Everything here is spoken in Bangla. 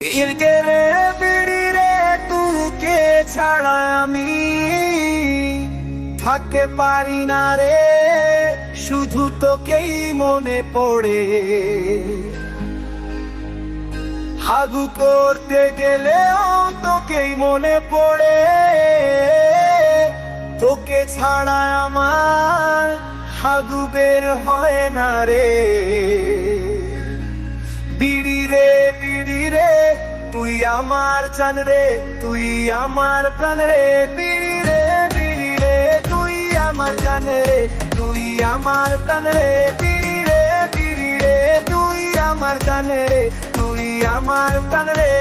ইরকে রে বিড়ি রে তোকে ছাড়া আমি থাকতে পারি না রে, শুধু তোকেই মনে পড়ে। হাগু করতে গেলেও তোকেই মনে পড়ে, তোকে ছাড়া আমার হাগু বের হয় না রে। বিড়ি রে তুই আমার জান রে, তুই আমার প্রাণ রে। বিড়ি রে তুই আমার জান রে, তুই আমার প্রাণ রে। বিড়ি রে তুই আমার জান রে, তুই আমার প্রাণ রে।